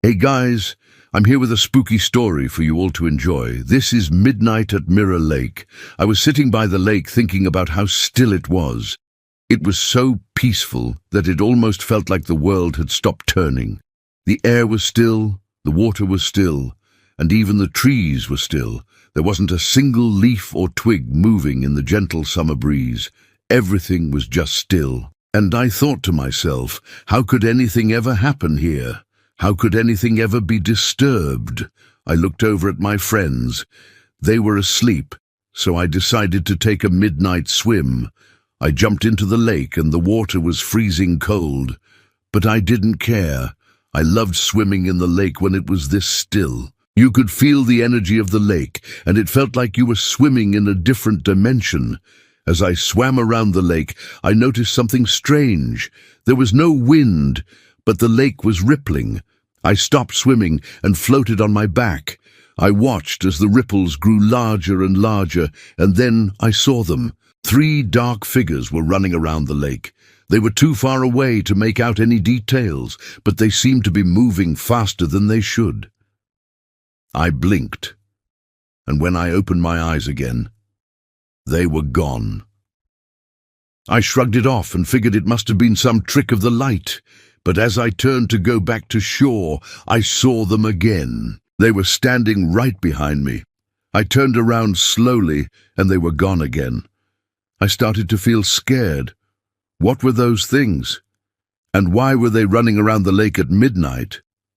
Hey guys, I'm here with a spooky story for you all to enjoy. This is Midnight at Mirror Lake. I was sitting by the lake thinking about how still it was. It was so peaceful that it almost felt like the world had stopped turning. The air was still, the water was still, and even the trees were still. There wasn't a single leaf or twig moving in the gentle summer breeze. Everything was just still. And I thought to myself, how could anything ever happen here? How could anything ever be disturbed? I looked over at my friends. They were asleep, so I decided to take a midnight swim. I jumped into the lake and the water was freezing cold. But I didn't care. I loved swimming in the lake when it was this still. You could feel the energy of the lake, and it felt like you were swimming in a different dimension. As I swam around the lake, I noticed something strange. There was no wind, but the lake was rippling. I stopped swimming and floated on my back. I watched as the ripples grew larger and larger, and then I saw them. 3 dark figures were running around the lake. They were too far away to make out any details, but they seemed to be moving faster than they should. I blinked, and when I opened my eyes again, they were gone. I shrugged it off and figured it must have been some trick of the light. But as I turned to go back to shore, I saw them again. They were standing right behind me. I turned around slowly, and they were gone again. I started to feel scared. What were those things? And why were they running around the lake at midnight?